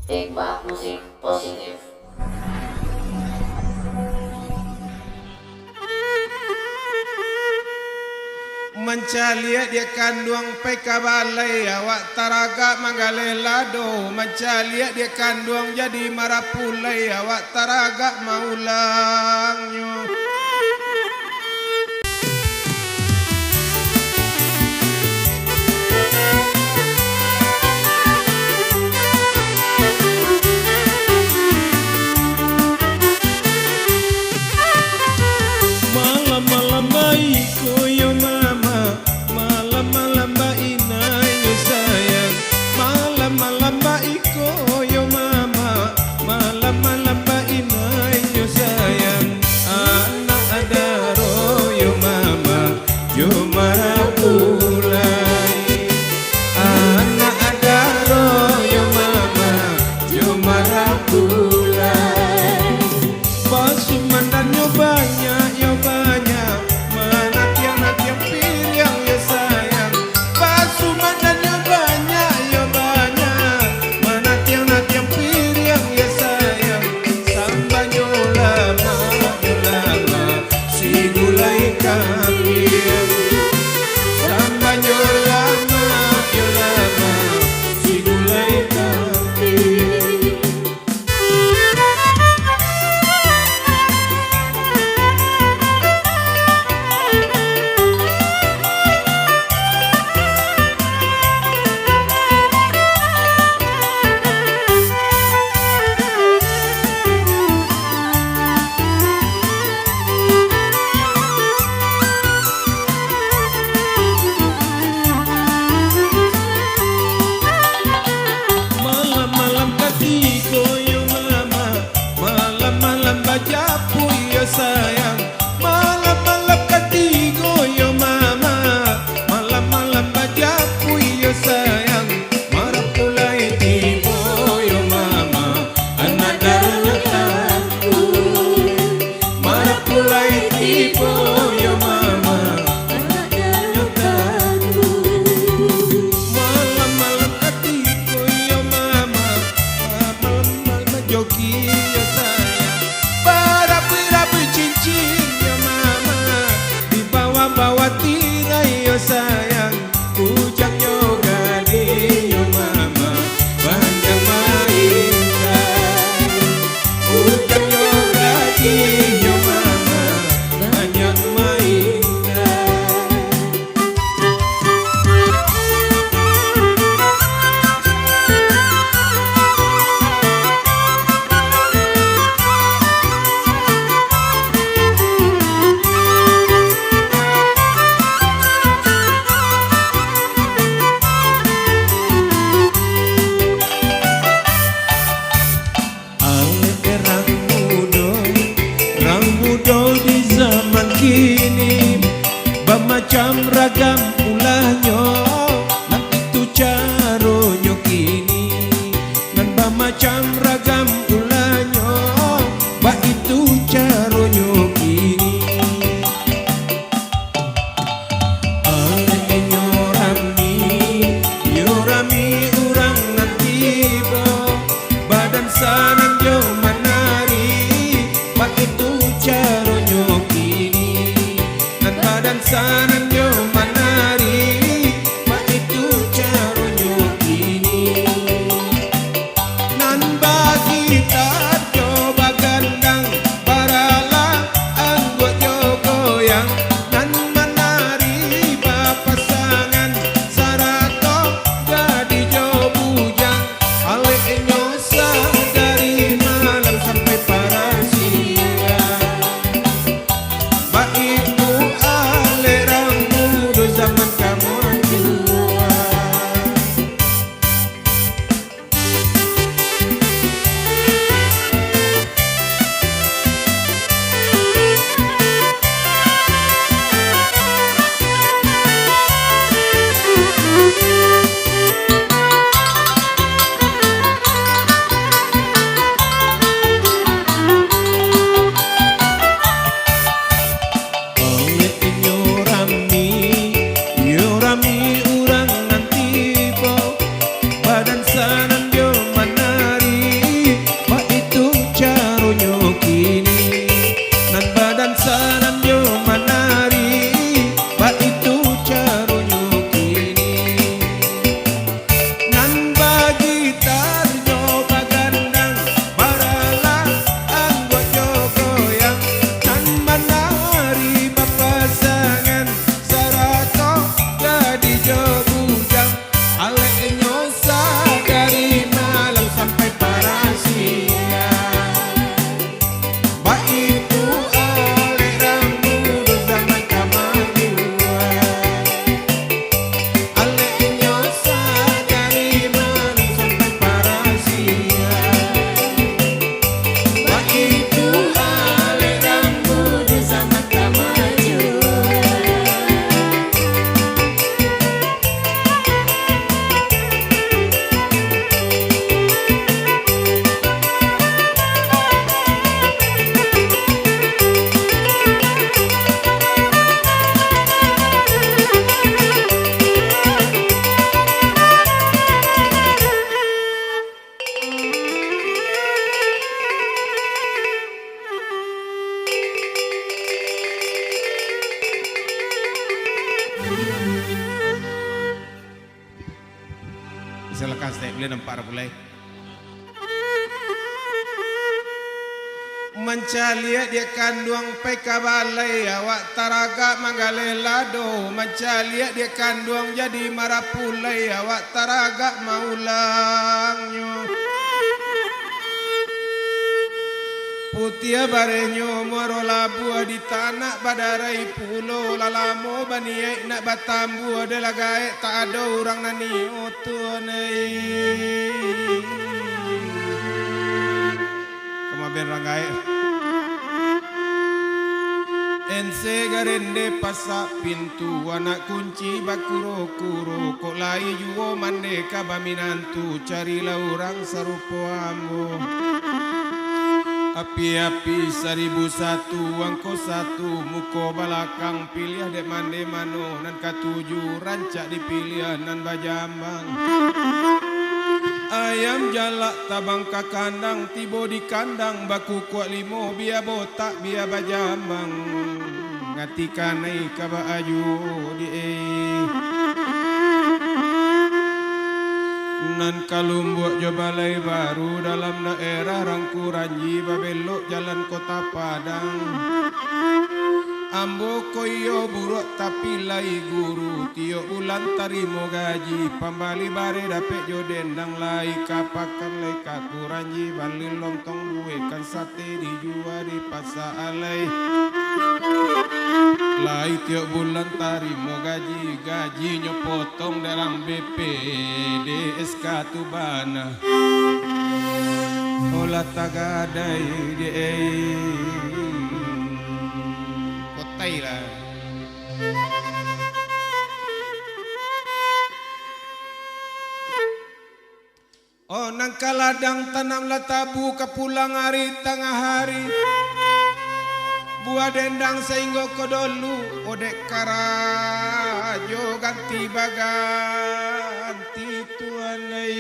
Hikmah musik positif. Mencalia dia kandung pekabalai awak taraga manggale lado. Mencalia dia kandung jadi marapulai awak taraga maulangnya. Malam-malam baikku yo mama, malam-malam bainai yo sayang. Malam-malam baikku yo mama, malam-malam bainai yo sayang. Silakan saya boleh nampak mulai. Mencalia dia kanduang peka balai awak taraga manggale lado. Mencalia dia kanduang jadi marapulai awak taraga maulangnya. Putia barenyo moro labu di tanah badarai pulo lalamo baniai nak batambu adalah gaek tak ada orang nani otuanai. Kemaben rangai. Ense garende pasak pintu anak kunci bakuro-kuro kok lai juo mandeka baminantu carilah orang sarupo ambo. Api-api 1001 angko 1 muko balakang pilih dek mande mano nan katuju rancak dipilih nan bajambang. Ayam jalak tabang ka kandang tibo di kandang baku kuat limo biar botak biar bajambang ngati kanai kaba aju di nan kalumbuak jo balai baru dalam daerah Rangkuranji babelok jalan kota Padang. Ambo koyo buruk tapi lai guru tiok bulan tarimo gaji pambali bare dapet jo dendang lai kapakan lai kakuranji bali lontong duwe kan sate dijual di pasar alai. Lai tiok bulan tarimo gaji nyopotong dalam BPD SK Tubana. Olah tagadai di kotai lah. Oh nang kaladang tanam latabu kapulang hari tengah hari. Buah dendang sehingga kodolu odek karajo ganti baganti tuanai.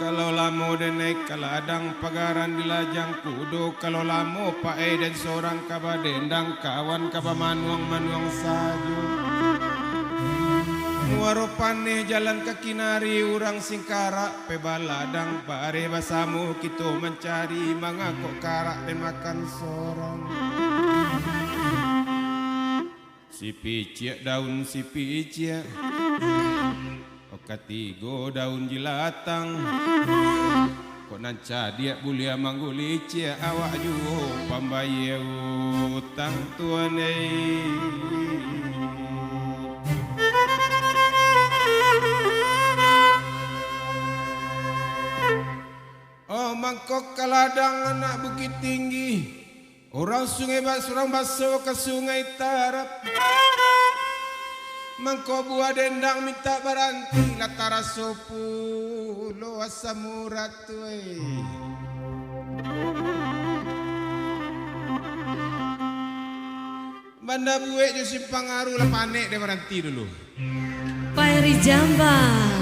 Kalau lamo denek kaladang pagaran di lajang kudo. Kalau lamo pae dan seorang kaba dendang kawan kaba manuang sajo. Muaro paneh jalan kaki nari urang singkara pebaladang bare basamu kita mencari mangakok karak dan makan sorong. Si piciak daun si piciak okatigo daun jilatang kok nanca dia bulia mangguli cia awak juo pambaye utang tuanai. Oh mangkok kaladang anak Bukit Tinggi. Orang sungai surang baso ke sungai Tarap. Mangkok buah dendang minta baranti latara sopulo asam urat we. Banda buek je simpang aru lah panek dia baranti dulu. Pak Eri Jambang.